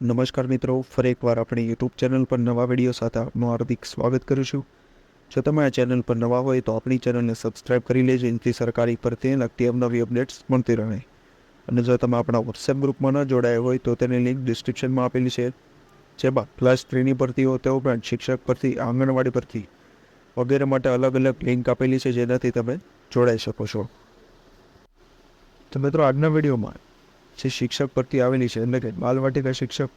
નમસ્કાર મિત્રો, ફરી એકવાર આપણી યુટ્યુબ ચેનલ પર નવા વિડીયો સાથે આપનું હાર્દિક સ્વાગત કરું છું. જો તમે આ ચેનલ પર નવા હોય તો આપણી ચેનલને સબસ્ક્રાઇબ કરી લેજો, જેથી સરકારી ભરતી લગતી નવી અપડેટ્સ મળતી રહે. અને જો તમે આપણા વોટ્સએપ ગ્રુપમાં ન જોડાયા હોય તો તેની લિંક ડિસ્ક્રિપ્શનમાં આપેલી છે, જેમાં ક્લાસ 3ની ભરતીઓ તે ઉપરાંત શિક્ષક ભરતી, આંગણવાડી ભરતી વગેરે માટે અલગ અલગ લિંક આપેલી છે, જેનાથી તમે જોડાઈ શકો છો. તો મિત્રો, આજના વિડીયોમાં જે શિક્ષક ભરતી આવેલી છે, એટલે કે બાલવાટિકા શિક્ષક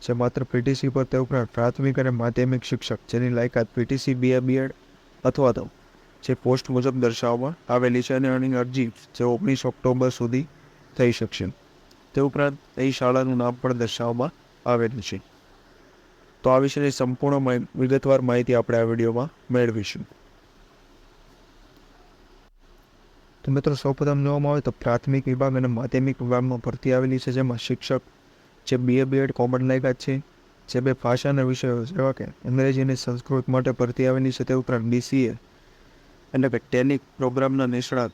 છે, માત્ર પીટીસી પર, તે ઉપરાંત પ્રાથમિક અને માધ્યમિક શિક્ષક જેની લાયકાત પીટીસી બીએડ અથવા તો જે પોસ્ટ મુજબ દર્શાવવામાં આવેલી છે, અને આની અરજી જે 19 ઓક્ટોબર સુધી થઈ શકશે. તે ઉપરાંત એ શાળાનું નામ પણ દર્શાવવામાં આવેલું છે. તો આ વિશેની સંપૂર્ણ વિગતવાર માહિતી આપણે આ વિડીયોમાં મેળવીશું. તો મિત્રો, સૌપ્રથમ જોવામાં આવે તો પ્રાથમિક વિભાગ અને માધ્યમિક વિભાગમાં ભરતી આવેલી છે, જેમાં શિક્ષક જે બીએડ કોમન લાયકાત છે, જે બે ભાષાના વિષયો જેવા કે અંગ્રેજી અને સંસ્કૃત માટે ભરતી આવેલી છે. તે ઉપરાંત બીસીએ એટલે કે ટેલી પ્રોગ્રામના નિષ્ણાત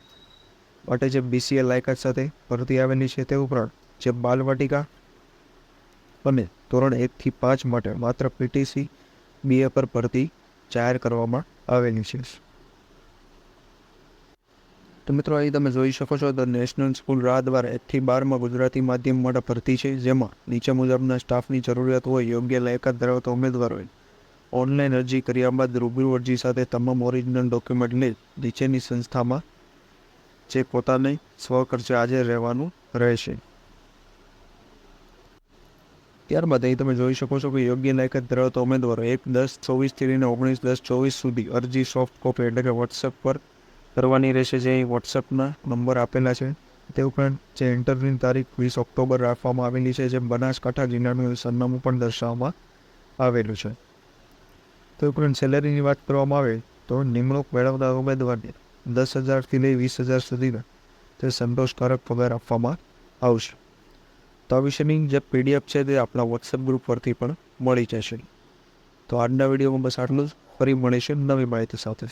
માટે જે બીસીએ લાયકાત સાથે ભરતી આવેલી છે. તે ઉપરાંત જે બાલવાટિકા અને ધોરણ 1 થી 5 માટે માત્ર પીટીસી બીએ પર ભરતી જાહેર કરવામાં આવેલી છે. તો મિત્રો, અહીં તમે જોઈ શકો છો તો નેશનલ સ્કૂલ રાહ દ્વારા 1 થી 12માં ગુજરાતી માધ્યમ માટે ભરતી છે, જેમાં નીચે મુજબના સ્ટાફની જરૂરિયાત હોય. યોગ્ય લાયકાત ધરાવતા ઉમેદવારોએ ઓનલાઈન અરજી કર્યા બાદ રૂબરૂ અરજી સાથે તમામ ઓરિજિનલ ડોક્યુમેન્ટ લઈ નીચેની સંસ્થામાં જે પોતાને સ્વખર્ચે હાજર રહેવાનું રહેશે. ત્યારબાદ અહીં તમે જોઈ શકો છો કે યોગ્ય લાયકાત ધરાવતા ઉમેદવારો 1/10/24 થી લઈને 19/10/24 સુધી અરજી સોફ્ટ કોપી એટલે કે વોટ્સએપ પર કરવાની રહેશે, જે વોટ્સએપના નંબર આપેલા છે. તે ઉપરાંત જે ઇન્ટરવ્યૂની તારીખ 20 ઓક્ટોબર રાખવામાં આવેલી છે, જે બનાસકાંઠા જિલ્લાનું સરનામું પણ દર્શાવવામાં આવેલું છે. તે ઉપરાંત સેલેરીની વાત કરવામાં આવે તો નિમણૂક મેળવતા ઉમેદવારને 10,000થી લઈ 20,000 સુધીના તે સંતોષકારક પગાર આપવામાં આવશે. તો આ વિશેની જે પીડીએફ છે તે આપણા વોટ્સએપ ગ્રુપ પરથી પણ મળી જશે. તો આજના વિડીયોમાં બસ આટલું જ. ફરી મળીશું નવી માહિતી સાથે.